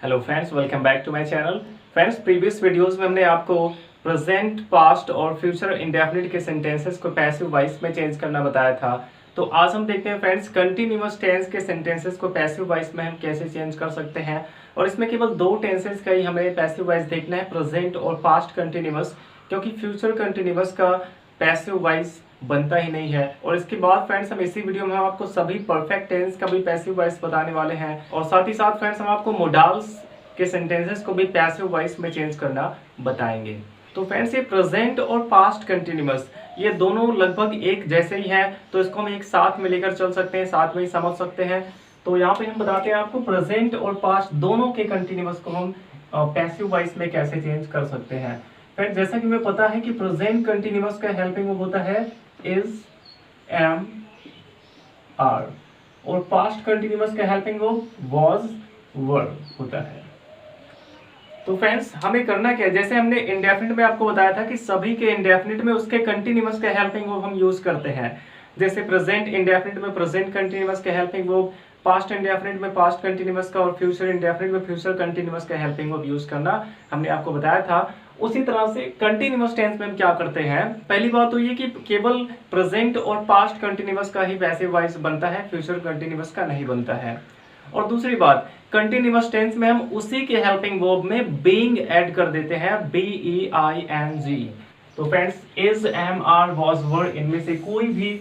Hello friends, welcome back to my channel. Friends, previous videos में हमने आपको present, past और फ्यूचर इंडेफिनिट के सेंटेंसेस को पैसिव वॉइस में चेंज करना बताया था। तो आज हम देखते हैं फ्रेंड्स, कंटिन्यूअस टेंस के सेंटेंसेस को पैसिव वॉइस में हम कैसे चेंज कर सकते हैं। और इसमें केवल दो टेंसेस का ही हमें पैसिव वॉइस देखना है, प्रेजेंट और पास्ट कंटिन्यूअस, क्योंकि फ्यूचर कंटिन्यूअस का पैसिव वॉइस बनता ही नहीं है। और इसके बाद फ्रेंड्स, हम इसी वीडियो में हम आपको सभी परफेक्ट टेंस का भी पैसिव वॉइस बताने वाले हैं, और साथ ही साथ फ्रेंड्स हम आपको मोडाल्स के सेंटेंसेस को भी पैसिव वॉइस में चेंज करना बताएंगे। तो फ्रेंड्स, ये प्रेजेंट और पास्ट कंटिन्यूअस ये दोनों लगभग एक जैसे ही हैं, तो इसको हम एक साथ में लेकर चल सकते हैं, साथ में ही समझ सकते हैं। तो यहाँ पे हम बताते हैं आपको प्रेजेंट और पास्ट दोनों के कंटिन्यूअस को हम पैसिव वॉइस में कैसे चेंज कर सकते हैं। फ्रेंड्स, जैसा कि हमें पता है कि प्रेजेंट कंटिन्यूअस का हेल्पिंग वर्ब होता है इज, एम, आर, और पास्ट कंटिन्यूअस का हेल्पिंग वर्ब वाज, वर होता है। तो फ्रेंड्स, हमें करना क्या है, जैसे हमने इंडेफिनिट में आपको बताया था कि सभी के इंडेफिनिट में उसके कंटिन्यूअस का हेल्पिंग वर्ब हम यूज करते हैं। जैसे प्रेजेंट इंडेफिनिट में प्रेजेंट कंटिन्यूअस का हेल्पिंग वर्ब, पास्ट इंडेफिनिट में पास्ट कंटिन्यूअस का, और फ्यूचर इंडेफिनिट में फ्यूचर कंटिन्यूअस का हेल्पिंग वर्ब यूज करना हमने आपको बताया था। उसी तरह से कंटिन्यूअस टेंस में हम क्या करते हैं, पहली बात तो ये कि केवल प्रेजेंट और पास्ट कंटिन्यूअस का ही पैसिव वॉइस बनता है, फ्यूचर कंटिन्यूअस का नहीं बनता है। और दूसरी बात, कंटिन्यूअस टेंस में हम उसी के हेल्पिंग वर्ब में बीइंग ऐड कर देते हैं, BEING। तो friends, is, am, are, was, were, इनमें से कोई भी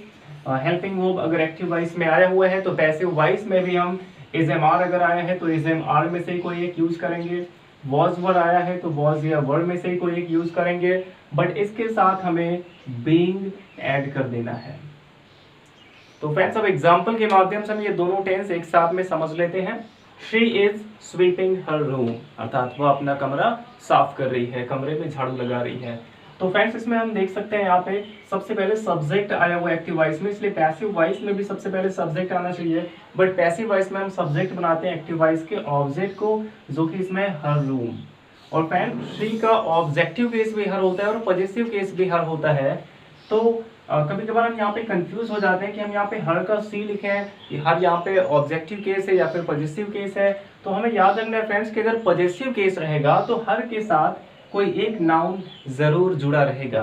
हेल्पिंग वर्ब अगर एक्टिव वॉइस में आया हुआ है तो पैसिव वॉइस में भी हम इज, एम, आर अगर आया है तो इज, एम, आर में से कोई एक यूज करेंगे। वाज, वर आया है तो वाज या वर में से कोई एक यूज करेंगे, बट इसके साथ हमें बीइंग ऐड कर देना है। तो फ्रेंड्स, अब एग्जांपल के माध्यम से हम ये दोनों टेंस एक साथ में समझ लेते हैं। She is sweeping her room, अर्थात वह अपना कमरा साफ कर रही है, कमरे में झाड़ू लगा रही है। तो फ्रेंड्स, इसमें हम देख सकते हैं यहाँ पे सबसे पहले सब्जेक्ट आया हुआ एक्टिव वॉइस में, इसलिए पैसिव वॉइस में भी सबसे पहले सब्जेक्ट आना चाहिए। बट पैसिव वॉइस में हम सब्जेक्ट बनाते हैं एक्टिव वॉइस के ऑब्जेक्ट को, जो कि इसमें हर रूम। और फ्रेंड, शी का ऑब्जेक्टिव केस भी हर होता है और पॉजिटिव केस भी हर होता है। तो कभी कभार हम यहाँ पे कंफ्यूज हो जाते हैं कि हम यहाँ पे हर का सी लिखें, हर यहाँ पे ऑब्जेक्टिव केस है या फिर पॉजिटिव केस है। तो हमें याद रखना है फ्रेंड्स कि अगर पॉजिटिव केस रहेगा तो हर के साथ कोई एक नाउन जरूर जुड़ा रहेगा,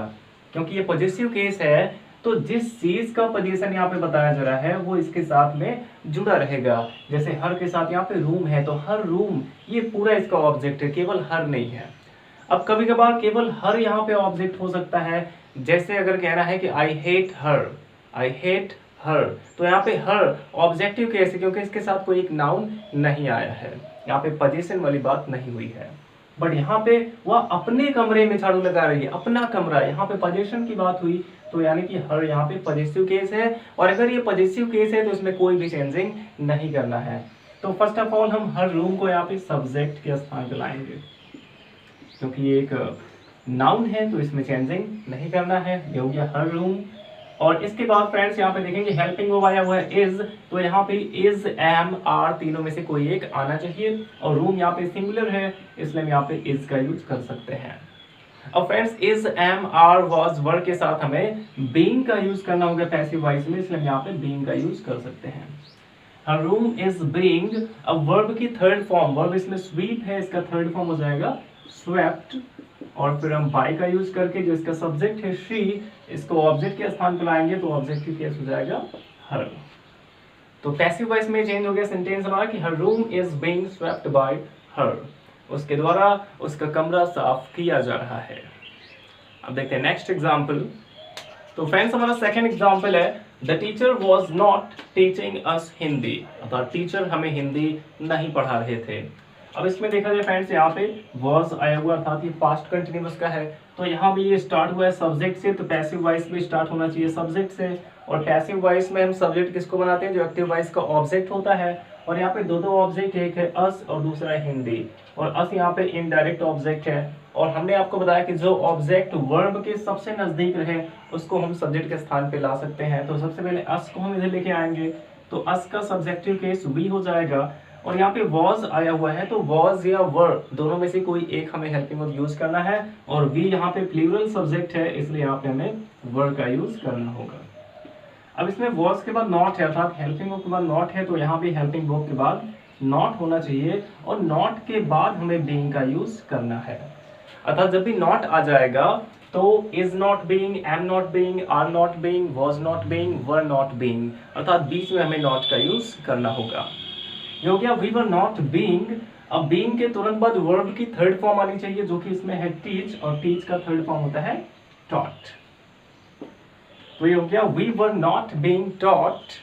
क्योंकि ये पॉजिटिव केस है तो जिस चीज का पोजीशन यहाँ पे बताया जा रहा है वो इसके साथ में जुड़ा रहेगा। जैसे हर के साथ यहाँ पे रूम है तो हर रूम ये पूरा इसका ऑब्जेक्ट है, केवल हर नहीं है। अब कभी कभार केवल हर यहाँ पे ऑब्जेक्ट हो सकता है, जैसे अगर कहना है कि I hate her, I hate her, तो यहाँ पे हर ऑब्जेक्टिव केस है क्योंकि इसके साथ कोई एक नाउन नहीं आया है, यहाँ पे पोजीशन वाली बात नहीं हुई है। बट यहाँ पे वह अपने कमरे में झाड़ू लगा रही है, अपना कमरा, यहाँ पे पोजीशन की बात हुई, तो यानी कि हर यहाँ पे पॉजिटिव केस है। और अगर ये पॉजिटिव केस है तो इसमें कोई भी चेंजिंग नहीं करना है। तो फर्स्ट ऑफ ऑल हम हर रूम को यहाँ पे सब्जेक्ट के स्थान पे लाएंगे, क्योंकि ये एक नाउन है तो इसमें चेंजिंग नहीं करना है। ये हो गया हर रूम। और इसके बाद फ्रेंड्स यहाँ पे देखेंगे हेल्पिंग वर्ब आया हुआ है इज, तो यहाँ पे इज, एम, आर तीनों में से कोई एक आना चाहिए। और रूम यहाँ पे सिंगुलर है इसलिए हम यहाँ पे इज का यूज कर सकते हैं। अब friends, is, am, are, was, were के साथ हमें बीइंग का यूज करना होगा पैसिव वॉइस में, इसलिए हम यहाँ पे बीइंग का यूज कर सकते हैं। हर रूम इज बीइंग, अब वर्ब की थर्ड फॉर्म, वर्ब इसमें स्वीप है, इसका थर्ड फॉर्म हो जाएगा स्वेप्ट। और फिर हम बाय का यूज करके जो इसका सब्जेक्ट है शी, इसको ऑब्जेक्ट के स्थान पर लाएंगे तो ऑब्जेक्टिव केस हो जाएगा हर। तो पैसिव वॉइस में चेंज हो गया सेंटेंस हमारा कि her room is being swept by her, उसके द्वारा उसका कमरा साफ किया जा रहा है। अब देखते हैं नेक्स्ट एग्जांपल। तो फ्रेंड्स, हमारा सेकंड एग्जांपल है the teacher was not teaching us Hindi, अर्थात टीचर हमें हिंदी नहीं पढ़ा रहे थे। अब इसमें देखा जाए फ्रेंड्स, यहाँ पे वाज आया हुआ अर्थात ये पास्ट कंटिन्यूअस का है, तो यहाँ भी ये स्टार्ट हुआ है सब्जेक्ट से, तो पैसिव वॉइस भी स्टार्ट होना चाहिए सब्जेक्ट से। और पैसिव वॉइस में हम सब्जेक्ट किसको बनाते हैं, जो एक्टिव वॉइस का ऑब्जेक्ट होता है। और यहाँ पे दो ऑब्जेक्ट, एक है अस और दूसरा है हिंदी, और अस यहाँ पे इनडायरेक्ट ऑब्जेक्ट है। और हमने आपको बताया कि जो ऑब्जेक्ट वर्ब के सबसे नजदीक रहे उसको हम सब्जेक्ट के स्थान पे ला सकते हैं। तो सबसे पहले अस को हम इधर लेके आएंगे, तो अस का सब्जेक्टिव केस वी हो जाएगा। और यहाँ पे वॉज आया हुआ है तो वॉज या वर दोनों में से कोई एक हमें हेल्पिंग वर्ब यूज करना है, और वी यहाँ पे प्लूरल सब्जेक्ट है इसलिए यहाँ पे हमें वर का यूज करना होगा। अब इसमें वॉज के बाद नॉट है, अर्थात हेल्पिंग वर्ब के बाद नॉट है, तो यहाँ पे हेल्पिंग वर्ब के बाद नॉट होना चाहिए और नॉट के बाद हमें बीइंग का यूज करना है। अर्थात जब भी नॉट आ जाएगा तो is not being, am not being, are not being, was not being, were not being, अर्थात बीच में हमें नॉट का यूज करना होगा। ये हो गया वी वर नॉट बीइंग। अब बीइंग के तुरंत बाद वर्ब की थर्ड फॉर्म आनी चाहिए जो कि इसमें है टीच, और टीच का थर्ड फॉर्म होता है टॉट। तो ये हो गया we were not being taught.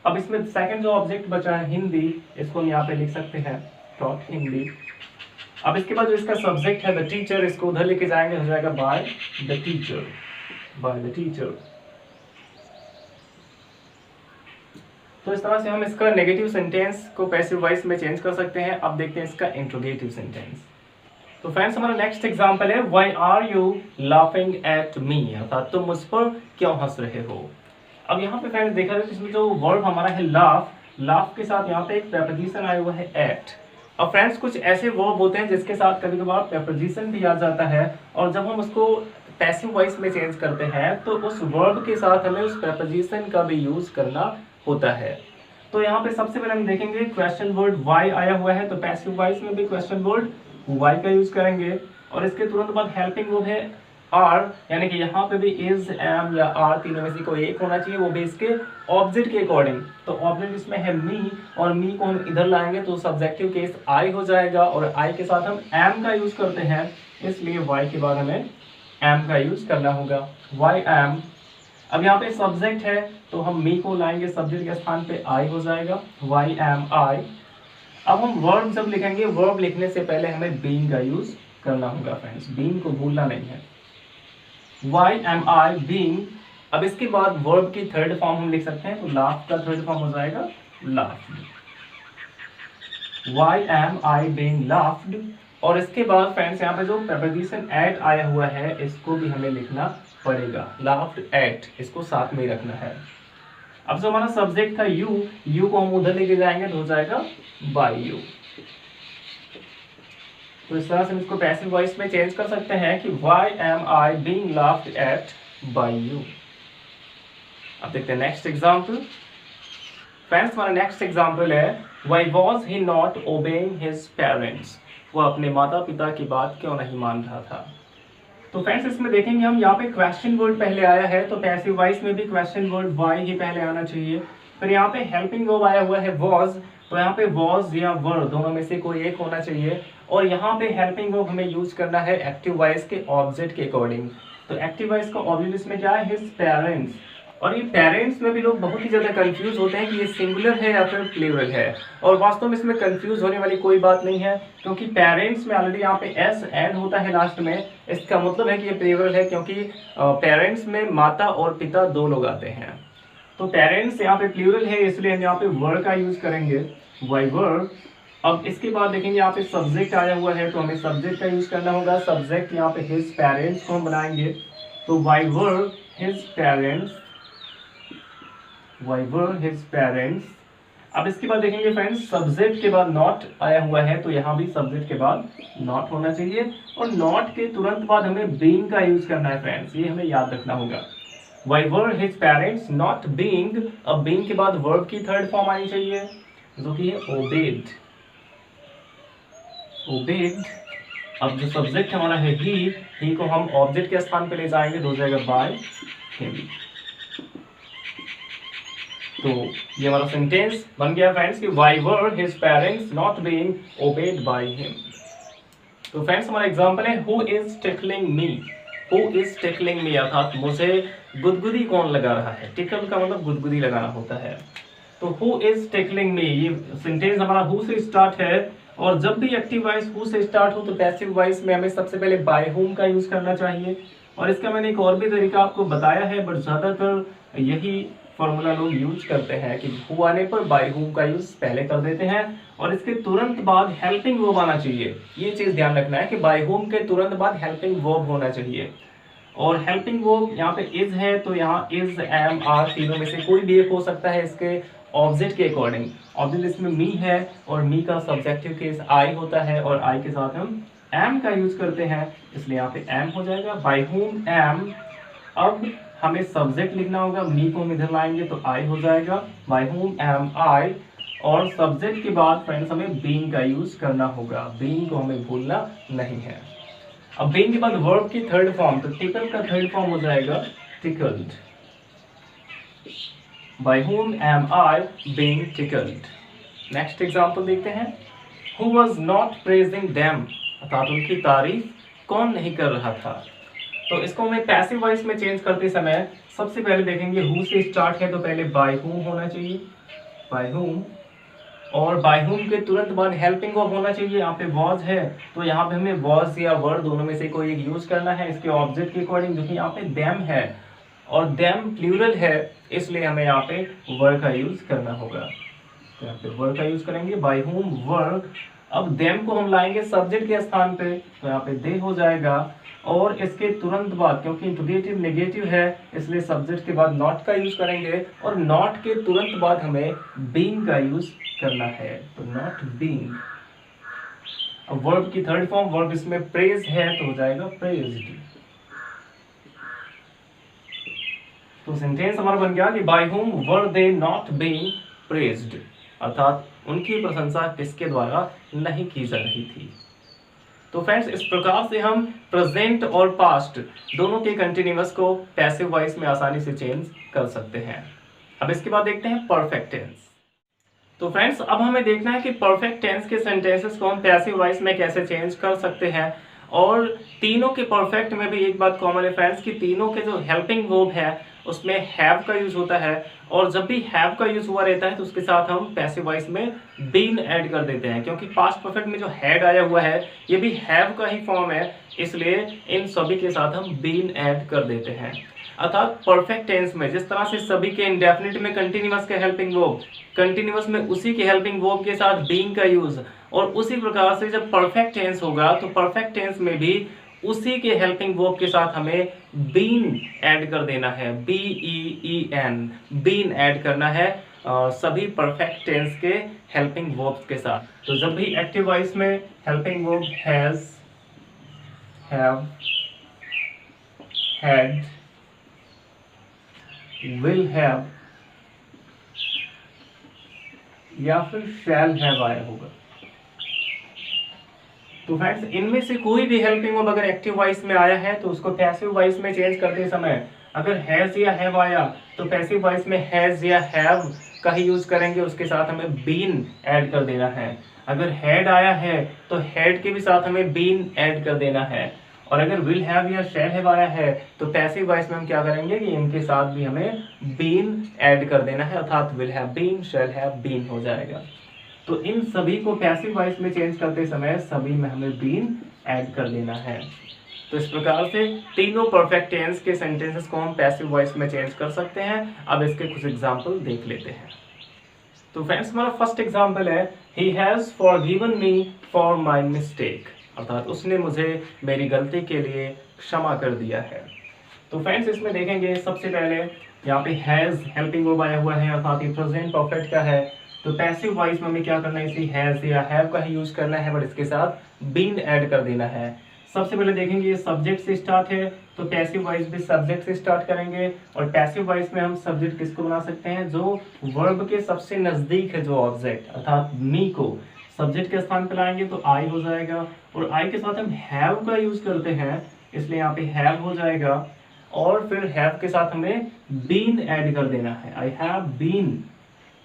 अब इसमें सेकंड जो ऑब्जेक्ट बचा है हिंदी, इसको हम यहाँ पे लिख सकते हैं टॉट हिंदी। अब इसके बाद जो इसका सब्जेक्ट है द टीचर, इसको उधर लेके जाएंगे, हो जाएगा by the teacher, by the teacher. तो इस तरह से हम इसका नेगेटिव सेंटेंस को पैसिव वॉइस में चेंज कर सकते हैं। अब देखते हैं इसका इंट्रोगेटिव सेंटेंस। तो फ्रेंड्स हमारा नेक्स्ट एग्जांपल है why are you laughing at me, अर्थात तुम मुझ पर क्यों हंस रहे हो। अब यहाँ पे फ्रेंड्स देखा जाए तो इसमें जो वर्ब हमारा है लाफ, लाफ के साथ यहाँ पे एक प्रेपोजिशन आया हुआ है एट। अब फ्रेंड्स कुछ ऐसे वर्ब होते हैं जिसके साथ कभी कभार प्रेपोजिशन भी आ जाता है, और जब हम उसको पैसिव वॉइस में चेंज करते हैं तो उस वर्ब के साथ हमें उस प्रेपोजिशन का भी यूज करना होता है। तो यहाँ पे सबसे पहले हम देखेंगे क्वेश्चन वर्ड वाई आया हुआ है, तो पैसिव वॉइस में भी क्वेश्चन वर्ड वाई का यूज करेंगे। और इसके तुरंत बाद हेल्पिंग वर्ब है आर, यानी कि यहाँ पे भी इज, एम या आर तीनों में से कोई एक होना चाहिए, वो भी इसके ऑब्जेक्ट के अकॉर्डिंग। तो ऑब्जेक्ट इसमें है मी, और मी को हम इधर लाएंगे तो सब्जेक्टिव केस आई हो जाएगा, और आई के साथ हम एम का यूज करते हैं, इसलिए वाई के बाद हमें एम का यूज करना होगा, वाई एम। अब यहाँ पे सब्जेक्ट है तो हम मी को लाएंगे सब्जेक्ट के स्थान पे, आई हो जाएगा, वाई एम आई। अब हम वर्ब जब लिखेंगे, वर्ब लिखने से पहले हमें बीइंग का यूज करना होगा फ्रेंड्स, बीइंग को भूलना नहीं है, वाई एम आई बीइंग। अब इसके बाद वर्ब की थर्ड फॉर्म हम लिख सकते हैं, तो लाफ का थर्ड फॉर्म हो जाएगा laughed, why am I being laughed. और इसके बाद फ्रेंड्स यहाँ पे जो प्रेपोजिशन एट आया हुआ है इसको भी हमें लिखना पड़ेगा, लाफ्ड एट, इसको साथ में ही रखना है। अब जो हमारा सब्जेक्ट था यू, यू को हम उधर लेके जाएंगे तो हो जाएगा बाय यू। तो इस तरह से हम इसको पैसिव वॉइस में चेंज कर सकते हैं कि why am I being laughed at by you. अब देखते हैं नेक्स्ट एग्जांपल। फ्रेंड्स हमारा नेक्स्ट एग्जांपल है why was he not obeying his parents, वो अपने माता पिता की बात क्यों नहीं मान रहा था। तो फ्रेंड्स इसमें देखेंगे हम यहाँ पे क्वेश्चन वर्ड पहले आया है, तो पैसिव वॉइस में भी क्वेश्चन वर्ड वाई ही पहले आना चाहिए। फिर यहाँ पे हेल्पिंग वर्ब आया हुआ है वाज, तो यहाँ पे वाज या वर दोनों में से कोई एक होना चाहिए। और यहाँ पे हेल्पिंग वर्ब हमें यूज करना है एक्टिव वॉइस के ऑब्जेक्ट के अकॉर्डिंग। तो एक्टिव वॉइस का ऑब्जेक्ट इसमें क्या है, हिज पेरेंट्स। और ये पेरेंट्स में भी लोग बहुत ही ज्यादा कंफ्यूज होते हैं कि ये सिंगुलर है या फिर प्लूरल है, और वास्तव में इसमें कंफ्यूज होने वाली कोई बात नहीं है, क्योंकि पेरेंट्स में ऑलरेडी यहाँ पे एस एन होता है लास्ट में, इसका मतलब है कि ये प्लूरल है, क्योंकि पेरेंट्स में माता और पिता दो लोग आते हैं। तो पेरेंट्स यहाँ पे प्लूरल है, इसलिए हम यहाँ पे वर का यूज करेंगे, वाई वर। अब इसके बाद देखेंगे यहाँ पे सब्जेक्ट आया हुआ है, तो हमें सब्जेक्ट का यूज करना होगा। सब्जेक्ट यहाँ पे हिज पेरेंट्स को हम बनाएंगे, तो why were his parents, why were his parents. अब इसके बाद देखेंगे फ्रेंड्स सब्जेक्ट के बाद नॉट आया हुआ है, तो यहाँ भी सब्जेक्ट के बाद नॉट होना चाहिए, और नॉट के तुरंत बाद हमें बीइंग का यूज करना है फ्रेंड्स, ये हमें याद रखना होगा। Why were his parents not being, अब बीइंग के बाद वर्ब की थर्ड फॉर्म आनी चाहिए जो कि है ओबेड, ओबेड। अब जो सब्जेक्ट हमारा है ही को हम ऑब्जेक्ट के स्थान पे ले जाएंगे, तो हो जाएगा बाय हिम। तो ये हमारा सेंटेंस बन गया फ्रेंड्स कि why were his parents not being obeyed by him. तो फ्रेंड्स हमारा एग्जांपल है who is tickling me, who is tickling me, अर्थात मुझे गुदगुदी कौन लगा रहा है। टिकल का मतलब गुदगुदी लगाना होता है। तो हु इज टिकलिंग मी, ये सेंटेंस हमारा हु से स्टार्ट है, और जब भी एक्टिव वॉइस हु से स्टार्ट हो तो पैसिव वॉइस में हमें सबसे पहले बाय हुम का यूज करना चाहिए। और इसका मैंने एक और भी तरीका आपको बताया है, बट ज्यादातर यही फॉर्मूला लोग यूज करते हैं कि हु आने पर बाय हुम का यूज पहले कर देते हैं, और इसके तुरंत बाद हेल्पिंग वर्ब आना चाहिए। ये चीज ध्यान रखना है कि बाय हुम के तुरंत बाद हेल्पिंग वर्ब होना चाहिए। और हेल्पिंग वर्ब यहाँ पे इज है, तो यहाँ इज एम आर तीनों में से कोई भी एक हो सकता है इसके ऑब्जेक्ट के अकॉर्डिंग। ऑब्जेक्ट इसमें मी है, और मी का सब्जेक्टिव केस आई होता है, और आई के साथ हम एम का यूज करते हैं, इसलिए यहाँ पे एम हो जाएगा, बाय हुम एम। अब हमें सब्जेक्ट लिखना होगा, मी को हम इधर लाएंगे तो आई हो जाएगा, बाय हुम एम आई। और सब्जेक्ट के बाद फ्रेंड्स हमें बीइंग का यूज करना होगा, बीइंग को हमें भूलना नहीं है। अब बीइंग के बाद वर्ब की थर्ड फॉर्म, तो टिकल का थर्ड फॉर्म हो जाएगा tickled. By whom am I being tickled? Next example देखते हैं। Who was not praising them? अर्थात उनकी तारीफ कौन नहीं कर रहा था। तो इसको हमें पैसिव वॉइस में चेंज करते समय सबसे पहले देखेंगे who से स्टार्ट है तो पहले by whom होना चाहिए, by whom, और by whom के तुरंत बाद हेल्पिंग वर्ब होना चाहिए। यहाँ पे was है तो यहाँ पे हमें was या were दोनों में से कोई एक यूज करना है इसके ऑब्जेक्ट के अकॉर्डिंग, जो कि यहाँ पे them है और them प्लूरल है, इसलिए हमें यहाँ पे were का यूज करना होगा। तो यहाँ पे were का यूज करेंगे by whom were। अब them को हम लाएंगे सब्जेक्ट के स्थान पे, तो यहाँ पे they हो जाएगा और इसके तुरंत बाद, क्योंकि इंट्रोगेटिव नेगेटिव है इसलिए सब्जेक्ट के बाद नॉट का यूज करेंगे और नॉट के तुरंत बाद हमें बीइंग का यूज करना है, तो नॉट बीइंग। अब वर्ब की थर्ड फॉर्म, वर्ब इसमें प्रेज है तो हो जाएगा प्रेज्ड। तो सेंटेंस हमारा बन गया कि by whom were they not being praised, अर्थात उनकी प्रशंसा किसके द्वारा नहीं की जा रही थी। तो फ्रेंड्स इस प्रकार से हम प्रेजेंट और पास्ट दोनों के कंटिन्यूअस को पैसिव वॉइस में आसानी से चेंज कर सकते हैं। अब इसके बाद देखते हैं परफेक्ट टेंस। तो फ्रेंड्स अब हमें देखना है कि परफेक्ट टेंस के सेंटेंसेस को हम पैसिव वॉइस में कैसे चेंज कर सकते हैं। और तीनों के परफेक्ट में भी एक बात कॉमन है फ्रेंड्स कि तीनों के जो हेल्पिंग वर्ब है उसमें हैव का यूज होता है, और जब भी हैव का यूज हुआ रहता है तो उसके साथ हम पैसिव वॉइस में बीन ऐड कर देते हैं, क्योंकि पास्ट परफेक्ट में जो हैड आया हुआ है ये भी हैव का ही फॉर्म है, इसलिए इन सभी के साथ हम बीन ऐड कर देते हैं। अर्थात परफेक्ट टेंस में जिस तरह से सभी के इंडेफिनिट में कंटिन्यूअस का हेल्पिंग वर्ब, कंटिन्यूअस में उसी के हेल्पिंग वर्ब के साथ बीइंग का यूज, और उसी प्रकार से जब परफेक्ट टेंस होगा तो परफेक्ट टेंस में भी उसी के हेल्पिंग वर्ब के साथ हमें बीन ऐड कर देना है, BEEN, बीन ऐड करना है सभी परफेक्ट टेंस के हेल्पिंग वर्ब्स के साथ। तो जब भी एक्टिव वॉइस में helping verb has, have, had, will have या फिर शैल हैव आया होगा, तो फ्रेंड्स इनमें से कोई भी हेल्पिंग वर्ब अगर एक्टिव वॉइस में आया है तो उसको पैसिव वॉइस में चेंज करते समय अगर हैज या हैव आया तो पैसिव वॉइस में हैज या हैव का ही यूज करेंगे, उसके साथ हमें बीन ऐड कर देना है। अगर हैड आया है तो हैड के भी साथ हमें बीन ऐड कर देना है, और अगर विल हैव या शैल हैव आया है तो पैसिव वॉइस में हम क्या करेंगे कि इनके साथ भी हमें बीन ऐड कर देना है, अर्थात will have been, shall have been हो जाएगा। तो इन सभी को पैसिव वॉइस में चेंज करते समय सभी में हमें बीन ऐड कर देना है। तो इस प्रकार से तीनों परफेक्ट टेंस के सेंटेंसेस को हम पैसिव वॉइस में चेंज कर सकते हैं। अब इसके कुछ एग्जांपल देख लेते हैं। तो फ्रेंड्स हमारा फर्स्ट एग्जांपल है he has forgiven me for my mistake, अर्थात उसने मुझे मेरी गलती के लिए क्षमा कर दिया है। तो फ्रेंड्स इसमें देखेंगे सबसे पहले यहाँ पे हैज हेल्पिंग वर्ब आया हुआ है, अर्थात ये प्रेजेंट परफेक्ट का है, तो पैसिव वॉइस में हमें क्या करना है, इसी हैज या हैव का ही यूज करना है, बट इसके साथ बीन ऐड कर देना है। सबसे पहले देखेंगे ये सब्जेक्ट से स्टार्ट है तो पैसिव वॉइस भी सब्जेक्ट से स्टार्ट करेंगे, और पैसिव वॉइस में हम सब्जेक्ट किसको बना सकते हैं, जो वर्ब के सबसे नजदीक है जो ऑब्जेक्ट, अर्थात मी को सब्जेक्ट के स्थान पर लाएंगे तो आई हो जाएगा, और आई के साथ हम हैव का यूज करते हैं इसलिए यहाँ पे हैव हो जाएगा, और फिर हैव के साथ हमें बीन ऐड कर देना है, आई हैव बीन।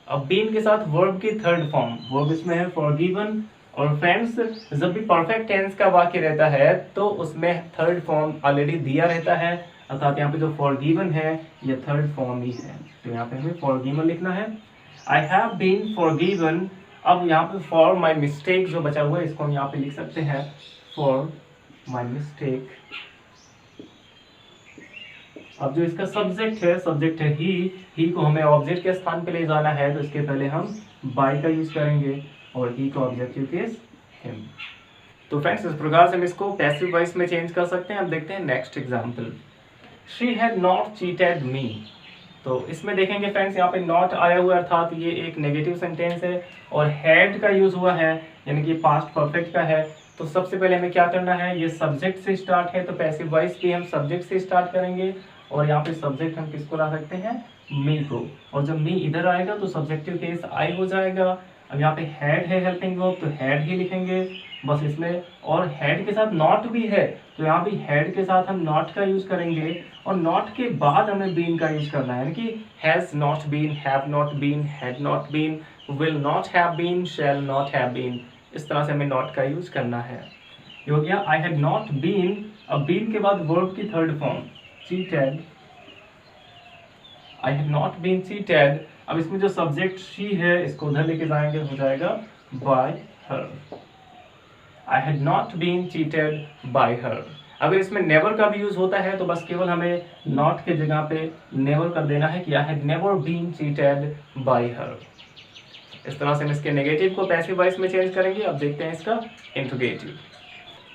अब बीन के साथ वर्ब की थर्ड फॉर्म, वर्ब इसमें है फॉरगिवन, और फ्रेंड्स जब भी परफेक्ट टेंस का वाक्य रहता है तो उसमें थर्ड फॉर्म ऑलरेडी दिया रहता है, अर्थात यहाँ पे जो फॉरगिवन है ये थर्ड फॉर्म ही है, तो यहाँ पे हमें फॉरगिवन लिखना है, आई हैव बीन फॉरगिवन। अब यहाँ पे फॉर माई मिस्टेक जो बचा हुआ है इसको हम यहाँ पे लिख सकते हैं फॉर माई मिस्टेक। अब जो इसका सब्जेक्ट है ही को हमें ऑब्जेक्ट के स्थान पे ले जाना है, तो इसके पहले हम बाय का यूज करेंगे और ही का ऑब्जेक्टिव केस हिम। तो फ्रेंड्स इस प्रकार से हम इसको पैसिव वॉइस में चेंज कर सकते हैं। अब देखते हैं next example, she had not cheated मी। तो इसमें देखेंगे फ्रेंड्स यहाँ पे नॉट आया हुआ है, अर्थात ये एक नेगेटिव सेंटेंस है, और हैड का यूज हुआ है यानी कि पास्ट परफेक्ट का है। तो सबसे पहले हमें क्या करना है, ये सब्जेक्ट से स्टार्ट है तो पैसिव वॉइस भी हम सब्जेक्ट से स्टार्ट करेंगे, और यहाँ पे सब्जेक्ट हम किसको ला सकते हैं, मी को, और जब मी इधर आएगा तो सब्जेक्टिव केस आई हो जाएगा। अब यहाँ पे हैड है हेल्पिंग वर्ब तो हैड ही लिखेंगे बस इसमें, और हैड के साथ नॉट भी है तो यहाँ भी हैड के साथ हम नॉट का यूज करेंगे, और नॉट के बाद हमें बीन का यूज करना है, यानी कि has not been, have not been, had not been, will not have been, shall not have been, इस तरह से हमें नॉट का यूज करना है। ये हो गया आई हैड नॉट बीन। अब बीन के बाद वर्ब की third form cheated, I have not been cheated. अब इसमें जो सब्जेक्ट शी है इसको उधर लेके जाएंगे, हो जाएगा by her, I had not been cheated by her. अगर इसमें नेवर का भी यूज होता है तो बस केवल हमें नॉट के जगह पे नेवर कर देना है कि I had never been cheated by her. इस तरह से हम इसके नेगेटिव को पैसिव वॉइस में चेंज करेंगे। अब देखते हैं इसका इंट्रोगेटिव।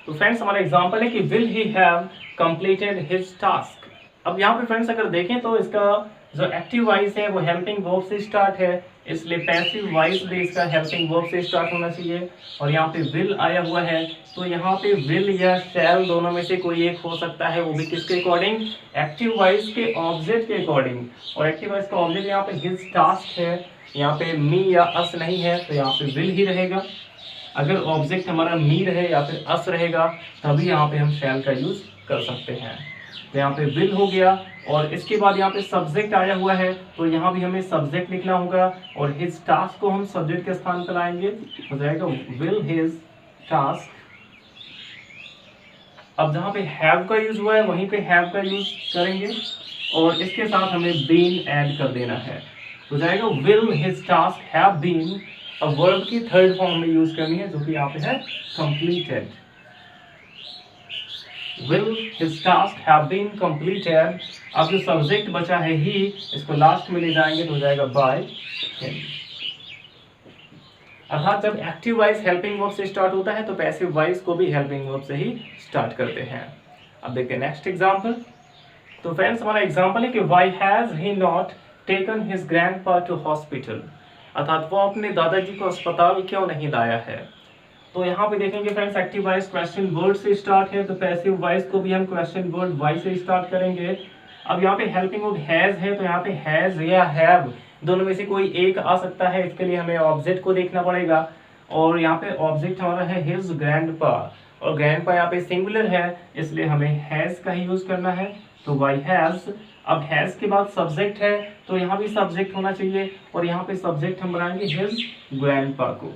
तो फ्रेंड्स हमारा एग्जांपल है कि will he have completed his task. अब यहाँ पे फ्रेंड्स अगर देखें तो इसका जो एक्टिव वॉइस है वो हेल्पिंग वर्ब से स्टार्ट है, इसलिए पैसिव वॉइस भी इसका हेल्पिंग वर्ब से स्टार्ट होना चाहिए। और यहाँ पे विल आया हुआ है तो यहाँ पे विल या शैल दोनों में से कोई एक हो सकता है, वो भी किसके अकॉर्डिंग, एक्टिव वॉइस के ऑब्जेक्ट के अकॉर्डिंग। और एक्टिव वॉइस का ऑब्जेक्ट यहाँ पे हिज टास्क है, यहाँ पे मी या अस नहीं है तो यहाँ पे विल ही रहेगा। अगर ऑब्जेक्ट हमारा मी रहे या फिर अस रहेगा तभी यहाँ पे हम शैल का यूज कर सकते हैं। तो यहाँ पे विल हो गया, और इसके बाद यहाँ पे सब्जेक्ट आया हुआ है तो यहाँ भी हमें सब्जेक्ट लिखना होगा, और हिज टास्क को हम सब्जेक्ट के स्थान पर लाएंगे, हो जाएगा विल हिज टास्क। अब जहाँ पे हैव का यूज हुआ है वहीं पे हैव का यूज करेंगे, और इसके साथ हमें बीन ऐड कर देना है, हो जाएगा will his task have been. अब वर्ब की थर्ड फॉर्म में यूज करनी है जो कि यहाँ पे है completed, will his task have been completed। अब जो सब्जेक्ट बचा है ही, इसको लास्ट में ले जाएंगे तो हो जाएगा by him। अर्थात जब एक्टिव वॉइस हेल्पिंग वर्ब से स्टार्ट होता है तो पैसिव वॉइस को भी हेल्पिंग वर्ब से ही स्टार्ट करते हैं। अब देखते हैं नेक्स्ट एग्जांपल। तो फ्रेंड्स हमारा एग्जांपल है कि why has he not taken his grandpa to hospital, अर्थात वो अपने दादाजी को अस्पताल क्यों नहीं लाया है। तो यहाँ पे देखेंगे friends active voice question word से स्टार्ट है तो पैसिव वॉइस को भी हम क्वेश्चन वर्ड वाई से स्टार्ट करेंगे। अब यहाँ पे हेल्पिंग वर्ब हैज है तो यहाँ पे हैज या हैव दोनों में से कोई एक आ सकता है, इसके लिए हमें ऑब्जेक्ट को देखना पड़ेगा। और यहाँ पे ऑब्जेक्ट हमारा है हिज ग्रैंडपा, और ग्रैंडपा यहाँ पे सिंगुलर है इसलिए हमें हैज का ही यूज करना है, तो वाई हैज। अब हैज के बाद सब्जेक्ट है तो यहाँ भी सब्जेक्ट होना चाहिए, और यहाँ पे सब्जेक्ट हम बनाएंगे हिज ग्रैंडपा को,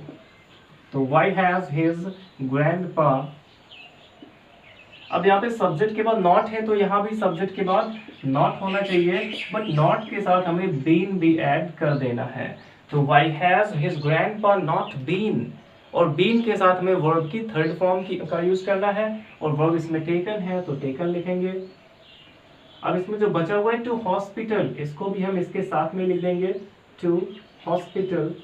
तो वाई हैज हिज ग्रैंडपा। अब यहाँ पे सब्जेक्ट के बाद नॉट है तो यहाँ भी सब्जेक्ट के बाद नॉट होना चाहिए, बट नॉट के साथ हमें बीन भी ऐड कर देना है, तो why has his grandpa not been. और बीन के साथ हमें वर्ब की थर्ड फॉर्म का यूज करना है, और वर्ब इसमें टेकन है तो टेकन लिखेंगे। अब इसमें जो बचा हुआ है टू हॉस्पिटल, इसको भी हम इसके साथ में लिख देंगे, to hospital.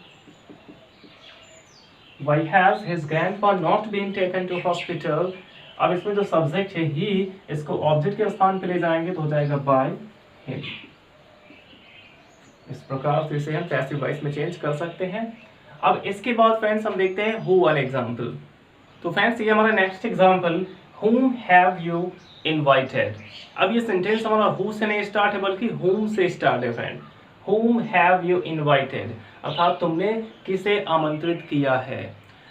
Why has his grandpa not been taken to hospital? अब इसमें जो सब्जेक्ट है ही, इसको ऑब्जेक्ट के स्थान पे ले जाएंगे तो हो जाएगा by him। इस प्रकार से इसे हम पैसिव वॉइस में चेंज कर सकते हैं। अब इसके बाद फ्रेंड्स हम देखते हैं who वाला एग्जाम्पल। तो फ्रेंड्स ये हमारा next example, whom have you invited। अब ये सेंटेंस हमारा who से नहीं स्टार्ट है बल्कि whom से स्टार्ट है friend. whom have you invited, अर्थात तुमने किसे आमंत्रित किया है।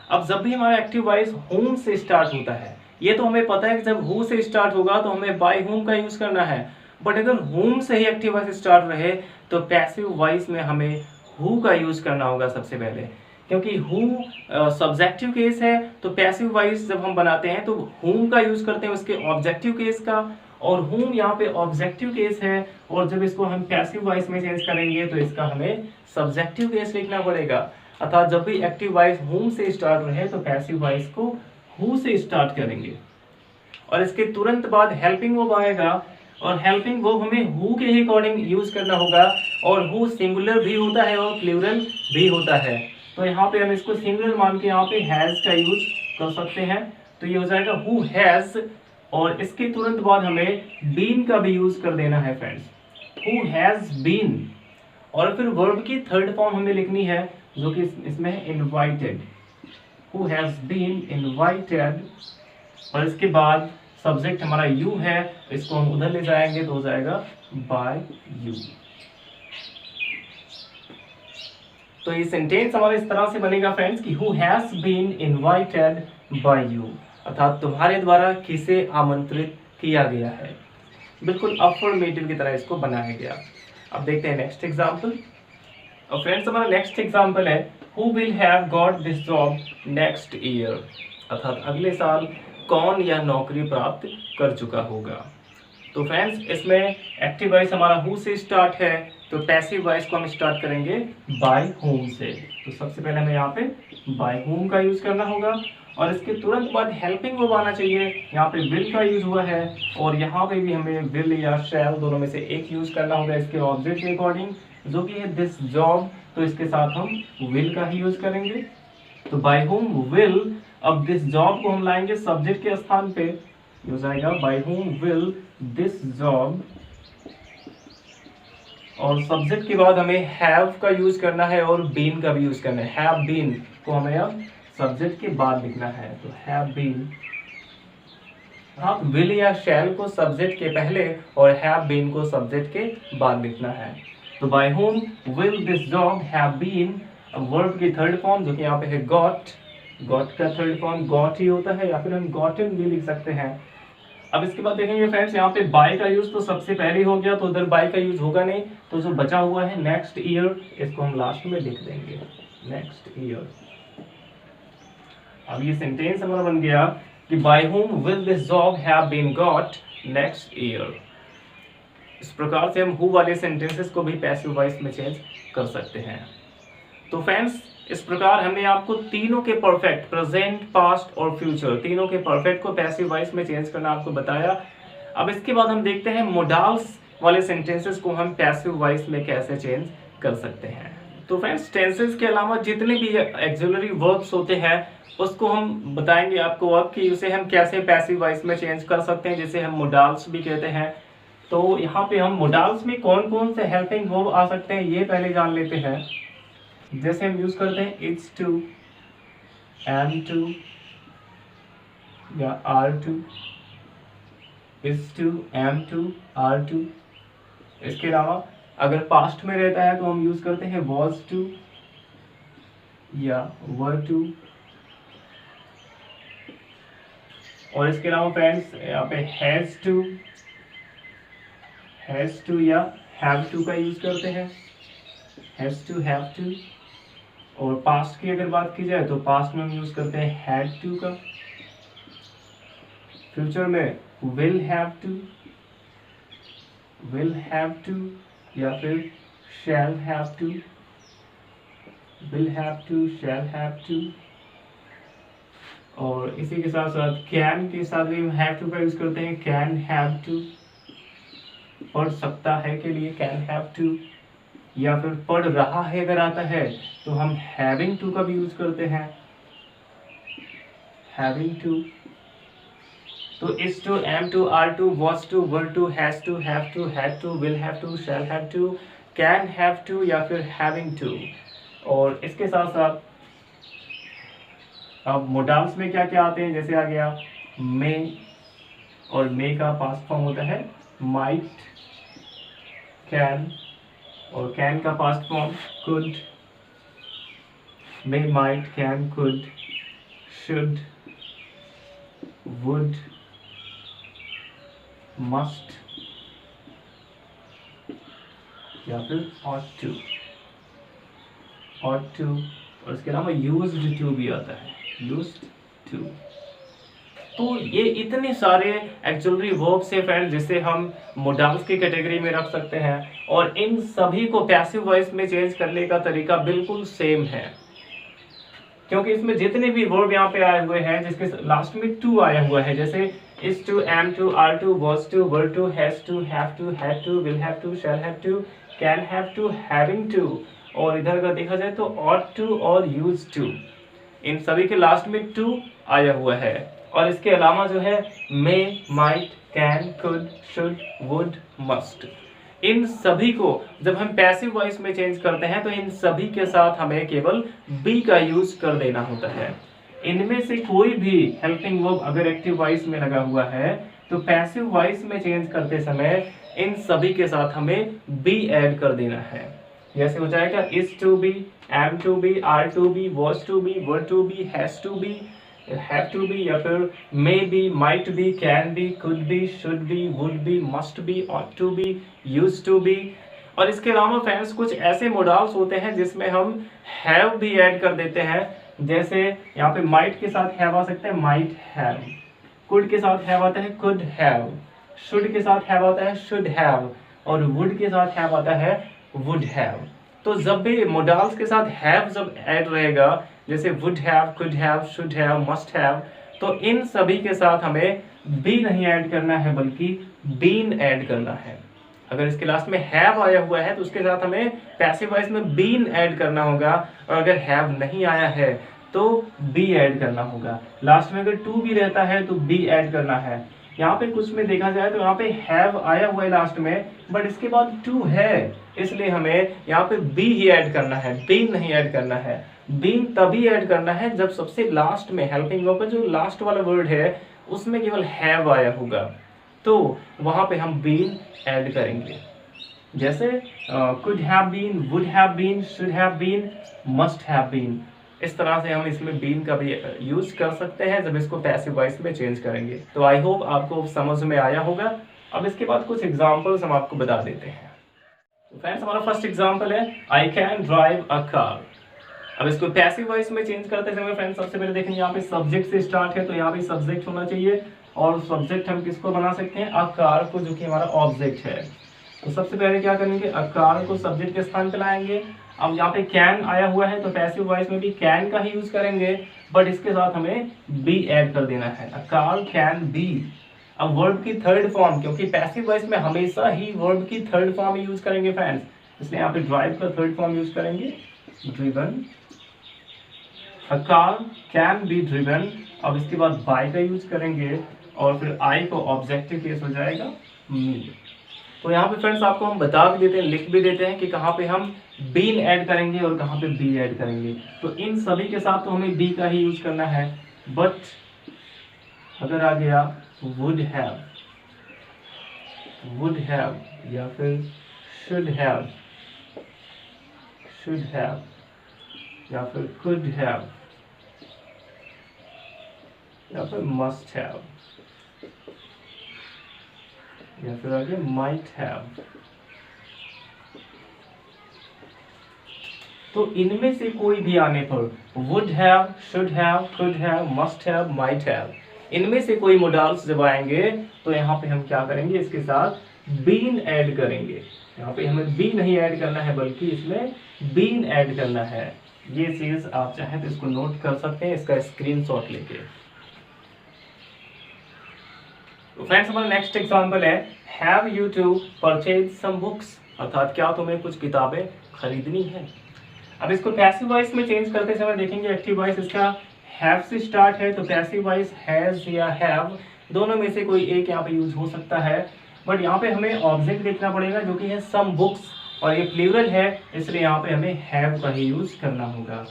अब जब भी हमारा एक्टिव वॉइस whom से स्टार्ट होता है, ये तो हमें पता है कि जब who से स्टार्ट होगा तो हमें by whom का यूज करना है, बट अगर whom से ही एक्टिव वॉइस स्टार्ट रहे तो पैसिव वॉइस में हमें who का यूज करना होगा सबसे पहले, क्योंकि who सब्जेक्टिव केस है तो पैसिव वॉइस जब हम बनाते हैं तो whom का यूज करते हैं उसके ऑब्जेक्टिव केस का, और whom यहाँ पे ऑब्जेक्टिव केस है, और जब इसको हम पैसिव वॉइस में चेंज करेंगे तो इसका हमें सब्जेक्टिव केस लिखना पड़ेगा। अर्थात जब भी एक्टिव वॉइस whom से स्टार्ट रहे तो पैसिव वॉइस को who से स्टार्ट करेंगे, और इसके तुरंत बाद हेल्पिंग वर्ब आएगा, और हेल्पिंग वर्ब हमें who के ही अकॉर्डिंग यूज करना होगा, और who सिंगुलर भी होता है और प्लूरल भी होता है, तो यहाँ पे हम इसको सिंगुलर मान के यहाँ पे हैज का यूज कर सकते हैं, तो ये हो जाएगा who has, और इसके तुरंत बाद हमें बीन का भी यूज कर देना है फ्रेंड्स, who has been। और फिर वर्ब की थर्ड फॉर्म हमें लिखनी है जो कि इसमें है invited, who has been invited, और इसके बाद सब्जेक्ट हमारा you है, इसको हम उधर ले जाएंगे तो हो जाएगा by you। तो ये सेंटेंस हमारा इस तरह से बनेगा फ्रेंड्स कि who has been invited by you, अर्थात तुम्हारे द्वारा किसे आमंत्रित किया गया है। बिल्कुल अफर्मेटिव की तरह इसको बनाया गया। अब देखते हैं नेक्स्ट एग्जांपल। और फ्रेंड्स हमारा नेक्स्ट एग्जांपल है who will have got this job next year, अर्थात अगले साल कौन यह नौकरी प्राप्त कर चुका होगा। तो फ्रेंड्स इसमें एक्टिव वॉइस हमारा हु से स्टार्ट है, तो पैसिव वॉइस को हम स्टार्ट करेंगे बाय होम से। तो सबसे पहले हमें यहाँ पे बाय होम का यूज करना होगा और इसके तुरंत बाद हेल्पिंग वर्ब आना चाहिए। यहाँ पे विल का यूज हुआ है और यहाँ पे भी हमें विल या शैल दोनों में से एक यूज करना होगा इसके ऑब्जेक्ट के अकॉर्डिंग, जो कि है दिस जॉब। तो इसके साथ हम विल का ही यूज करेंगे। तो बाय होम विल, अब दिस जॉब को हम लाएंगे सब्जेक्ट के स्थान पे, यूज आएगा by whom will this job, और सब्जेक्ट के बाद हमें हैव का यूज करना है और बीन का भी यूज करना है। हैव बीन को हमें अब सब्जेक्ट के बाद लिखना है, तो हैव बीन। हाँ, विल या शैल को सब्जेक्ट के पहले और हैव बीन को सब्जेक्ट के बाद लिखना है। तो by whom will this job have been, verb की थर्ड फॉर्म जो कि यहाँ पे है गॉट, गॉट का थर्ड फॉर्म गॉट ही होता है या फिर हम गॉटन भी लिख सकते हैं। अब इसके बाद देखेंगे फ्रेंड्स यहाँ पे बाय का यूज तो सबसे पहले हो गया, तो उधर बाय का यूज होगा नहीं, तो जो बचा हुआ है नेक्स्ट ईयर, इसको हम लास्ट में लिख देंगे नेक्स्ट ईयर। अब ये सेंटेंस हमारा बन गया कि by whom will this job have been got next year. इस प्रकार से हम हु वाले सेंटेंसेस को भी पैसिव वॉइस में चेंज कर सकते हैं। तो फ्रेंड्स इस प्रकार हमने आपको तीनों के परफेक्ट, प्रेजेंट, पास्ट और फ्यूचर, तीनों के परफेक्ट को पैसिव वॉइस में चेंज करना आपको बताया। अब इसके बाद हम देखते हैं मोडाल्स वाले सेंटेंसेस को हम पैसिव वॉइस में कैसे चेंज कर सकते हैं। तो फ्रेंड्स टेंसेस के अलावा जितने भी एक्सिलरी वर्ब्स होते हैं उसको हम बताएंगे आपको अब कि उसे हम कैसे पैसिव वॉइस में चेंज कर सकते हैं, जिसे हम मोडाल्स भी कहते हैं। तो यहाँ पे हम मोडाल्स में कौन कौन से हेल्पिंग वर्ब आ सकते हैं ये पहले जान लेते हैं। जैसे हम यूज करते हैं इट्स टू, एम टू या are to, it's to, am to, are to. इसके अलावा अगर पास्ट में रहता है तो हम यूज करते हैं वॉज टू या वर टू। और इसके अलावा फ्रेंड्स यहाँ पे हैज टू या हैव टू का यूज करते हैं, हैज टू, हैव टू। और पास्ट की अगर बात की जाए तो पास्ट में हम यूज करते हैं हैड टू का। फ्यूचर में विल हैव टू या फिर shall have to, will have to, shall have to. और इसी के साथ साथ कैन के साथ भी हम हैव टू का यूज करते हैं, कैन हैव टू। पढ़ सकता है के लिए कैन हैव टू, या फिर पढ़ रहा है अगर आता है तो हम हैविंग टू का भी यूज करते हैं, हैविंग टू। तो is to, am to, are to, was to, were to, has to, have to, had to, will have to, shall have to, can have to या फिर हैविंग टू। और इसके साथ साथ अब मोडाल्स में क्या क्या आते हैं, जैसे आ गया मे, और मे का पास्ट फॉर्म होता है माइट, कैन, और कैन का past form could, may, might, can, could, should, would, must या फिर ought to, और इसके अलावा यूज्ड टू भी आता है, यूज्ड टू। तो ये इतने सारे एक्चुअली वर्ब से फ्रेंड जिसे हम मोडाल्स की कैटेगरी में रख सकते हैं, और इन सभी को पैसिव वॉइस में चेंज करने का तरीका बिल्कुल सेम है, क्योंकि इसमें जितने भी वर्ब यहाँ पे आए हुए हैं जिसके लास्ट में टू आया हुआ है, जैसे is to, am to, are to, was to, were to, has to, have to, had to, will have to, shall have to, can have to, having to, और इधर अगर देखा जाए तो ought to और used to, इन सभी के last में टू आया हुआ है। और इसके अलावा जो है may, might, can, could, should, would, must, इन सभी को जब हम पैसिव वॉइस में चेंज करते हैं तो इन सभी के साथ हमें केवल बी का यूज कर देना होता है। इनमें से कोई भी हेल्पिंग वर्ब अगर एक्टिव वॉइस में लगा हुआ है तो पैसिव वॉइस में चेंज करते समय इन सभी के साथ हमें बी ऐड कर देना है। जैसे हो जाएगा is to be, am to be, are to be, was to be, were to be, has to be, have to be, या फिर may be, might be, can be, could be, should be, would be, must be, ought to be, used to be। और इसके अलावा friends कुछ ऐसे modals होते हैं जिसमें हम हैव भी ऐड कर देते हैं। जैसे यहाँ पे might के साथ have आ सकता है might have, could के साथ have आता है could have, should के साथ have आता है should have, और would के साथ have आता है would have। तो जब भी मोडाल्स के साथ have जब ऐड रहेगा, जैसे would have, could have, should have, must have, तो इन सभी के साथ हमें be नहीं ऐड करना है बल्कि been ऐड करना है। अगर इसके लास्ट में have आया हुआ है तो उसके साथ हमें पैसिव वॉइस में been ऐड करना होगा, और अगर have नहीं आया है तो be ऐड करना होगा। लास्ट में अगर to भी रहता है तो be ऐड करना है। यहाँ पे कुछ में देखा जाए तो यहाँ पे have आया हुआ है लास्ट में, बट इसके बाद to है, इसलिए हमें यहाँ पे be ही ऐड करना है, been नहीं ऐड करना है। been तभी ऐड करना है जब सबसे लास्ट में हेल्पिंग वर्ब का जो लास्ट वाला वर्ड है उसमें केवल have आया होगा, तो वहां पे हम been ऐड करेंगे। जैसे could have been, would have been, should have been, must have been। इस तरह से हम इसमें been का भी यूज कर सकते हैं जब इसको पैसिव वॉइस में चेंज करेंगे। तो आई होप आपको समझ में आया होगा। अब इसके बाद कुछ एग्जांपल्स हम आपको बता देते हैं। तो फ्रेंड्स हमारा फर्स्ट एग्जांपल है I can drive a car. अब इसको पैसिव वॉइस में चेंज करते समय फ्रेंड्स सबसे पहले देखेंगे यहाँ पे सब्जेक्ट से स्टार्ट है, तो यहाँ पे सब्जेक्ट होना चाहिए, और सब्जेक्ट हम किसको बना सकते हैं, अ कार को, जो कि हमारा ऑब्जेक्ट है। तो सबसे पहले क्या करेंगे, अ कार को सब्जेक्ट के स्थान पे लाएंगे। अब यहाँ पे कैन आया हुआ है तो पैसिव वॉइस में भी कैन का ही यूज करेंगे, बट इसके साथ हमें बी ऐड कर देना है, अ कार कैन बी। अब वर्ब की थर्ड फॉर्म, क्योंकि पैसिव वॉइस में हमेशा ही वर्ब की थर्ड फॉर्म यूज करेंगे फ्रेंड्स, इसलिए यहाँ पे ड्राइव का थर्ड फॉर्म यूज करेंगे, driven. A car can be driven। अब इसके बाद by का यूज करेंगे, और फिर I को ऑब्जेक्टिव केस हो जाएगा me। तो यहाँ पे फ्रेंड्स आपको हम बता भी देते हैं, लिख भी देते हैं कि कहाँ पे हम been ऐड करेंगे और कहाँ पे be ऐड करेंगे। तो इन सभी के साथ तो हमें be का ही यूज करना है, बट अगर आ गया would have या फिर should have या फिर could have या फिर must have या फिर आगे might have, तो इनमें से कोई भी आने पर would have, should have, could have, must have, might have, इनमें से कोई मोडाल्स जब आएंगे तो यहाँ पे हम क्या करेंगे, इसके साथ been ऐड करेंगे। यहाँ पे हमें be नहीं ऐड करना है बल्कि इसमें been ऐड करना है। ये चीज आप चाहें तो इसको नोट कर सकते हैं, इसका स्क्रीनशॉट लेके। तो फ्रेंड्स हमारा नेक्स्ट एग्जांपल है have you to purchase some books, अर्थात क्या तुम्हें कुछ किताबें खरीदनी है। अब इसको पैसिव वॉइस में चेंज करते समय देखेंगे एक्टिव वॉइस इसका हैव से स्टार्ट है, तो पैसिव वॉइस हैज या हैव दोनों में से कोई एक यहाँ पे यूज हो सकता है, बट यहाँ पे हमें ऑब्जेक्ट देखना पड़ेगा जो कि है सम बुक्स, और ये प्लूरल है इसलिए यहाँ पे हमें हैव का ही यूज करना होगा।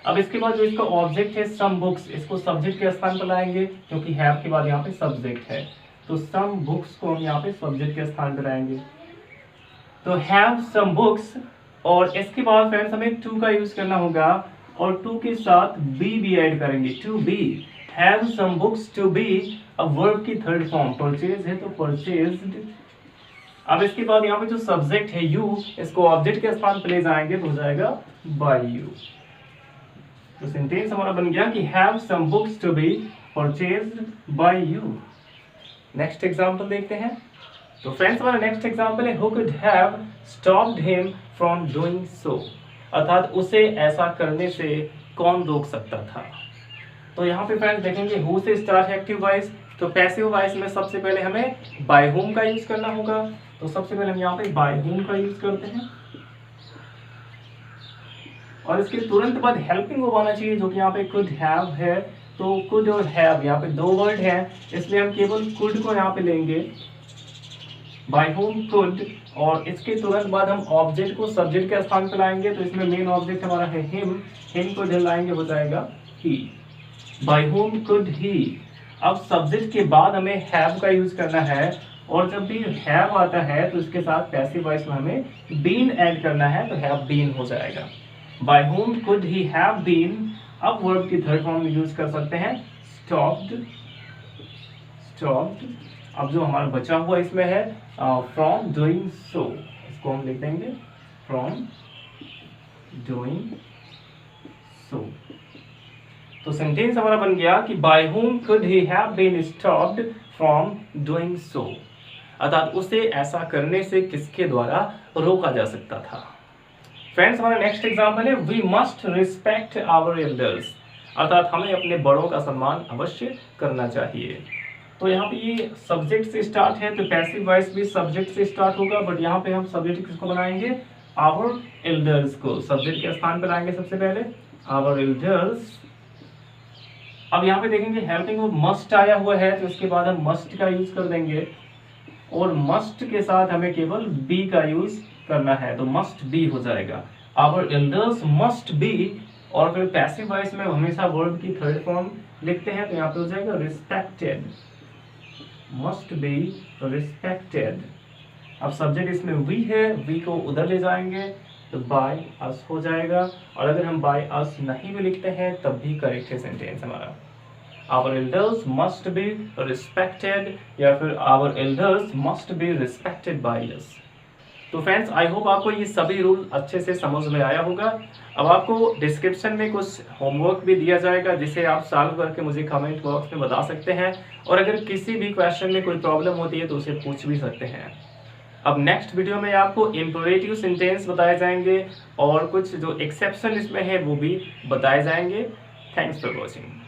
अब इसके बाद जो इसका ऑब्जेक्ट है सम बुक्स, इसको सब्जेक्ट के स्थान पर लाएंगे क्योंकि हैव के बाद यहाँ पे सब्जेक्ट है, तो सम बुक्स को हम यहाँ पे सब्जेक्ट के स्थान पर लाएंगे। तो हैव सम बुक्स, और इसके बाद फ्रेंड्स हमें टू का यूज करना होगा, और टू के साथ बी भी ऐड करेंगे, to be. Have some books to be, अब वर्ब की थर्ड फॉर्म परचेज है तो परचेज्ड। अब इसके बाद यहाँ पे जो सब्जेक्ट है यू, इसको ऑब्जेक्ट के स्थान पर ले जाएंगे तो हो जाएगा बाय यू। तो सेंटेंस हमारा बन गया कि have some books to be purchased by you. Next example देखते हैं। तो फ्रेंड्स हमारा नेक्स्ट एग्जांपल है who could have stopped him from doing so, अर्थात उसे ऐसा करने से कौन रोक सकता था। तो यहाँ पे फ्रेंड्स देखेंगे हु से स्टार्ट है एक्टिव वॉइस, तो पैसिव वॉइस में सबसे पहले हमें बाय हुम का यूज करना होगा, तो सबसे पहले हम यहाँ पे बाय हुम का यूज करते हैं, और इसके तुरंत बाद हेल्पिंग वर्ब आना चाहिए जो कि यहाँ पे कुड हैव है। तो कुड और हैव यहाँ पे दो वर्ड हैं, इसलिए हम केवल कुड को यहाँ पे लेंगे, बाय होम कुड, और इसके तुरंत बाद हम ऑब्जेक्ट को सब्जेक्ट के स्थान पर लाएंगे, तो इसमें मेन ऑब्जेक्ट हमारा है हिम को इधर लाएंगे हो जाएगा ही, बाय होम कुड ही। अब सब्जेक्ट के बाद हमें हैव का यूज करना है, और जब भी हैव आता है तो इसके साथ पैसिव वॉइस में हमें बीन ऐड करना है, तो हैव बीन हो जाएगा। By whom could he have been, अब वर्ब की थर्ड फॉर्म यूज कर सकते हैं stopped। अब जो हमारा बचा हुआ इसमें है फ्रॉम डूइंग सो, इसको हम लिख देंगे फ्रॉम डूइंग सो। तो सेंटेंस हमारा बन गया कि bye whom could he have been stopped from doing so, अर्थात उसे ऐसा करने से किसके द्वारा रोका जा सकता था। फ्रेंड्स, हमारा नेक्स्ट एग्जाम्पल है we must respect our elders, अर्थात हमें अपने बड़ों का सम्मान अवश्य करना चाहिए। तो यहाँ पे ये सब्जेक्ट से स्टार्ट है, तो पैसिव वॉइस भी सब्जेक्ट से स्टार्ट होगा, बट यहाँ पे हम सब्जेक्ट किसको बनाएंगे, आवर एल्डर्स को सब्जेक्ट के स्थान पर लाएंगे सबसे पहले, आवर एल्डर्स। अब यहाँ पे देखेंगे हेल्पिंग वर्ब मस्ट आया हुआ है, तो इसके बाद हम मस्ट का यूज कर देंगे, और मस्ट के साथ हमें केवल बी का यूज करना है, तो मस्ट बी हो जाएगा, आवर एल्डर्स मस्ट बी। और फिर पैसिव वॉइस में हमेशा वर्ब की थर्ड फॉर्म लिखते हैं, तो यहाँ पे हो जाएगा रिस्पेक्टेड, मस्ट बी रिस्पेक्टेड। अब सब्जेक्ट इसमें वी है, वी को उधर ले जाएंगे तो बाय अस हो जाएगा, और अगर हम बाय अस नहीं भी लिखते हैं तब भी करेक्ट है सेंटेंस हमारा, our elders must be respected, या फिर our elders must be respected by us. तो फ्रेंड्स, आई होप आपको ये सभी रूल अच्छे से समझ में आया होगा। अब आपको डिस्क्रिप्शन में कुछ होमवर्क भी दिया जाएगा, जिसे आप सॉल्व करके मुझे कमेंट बॉक्स में बता सकते हैं, और अगर किसी भी क्वेश्चन में कोई प्रॉब्लम होती है तो उसे पूछ भी सकते हैं। अब नेक्स्ट वीडियो में आपको इंपरेटिव सेंटेंस बताए जाएंगे, और कुछ जो एक्सेप्शन इसमें है वो भी बताए जाएंगे। Thanks for watching.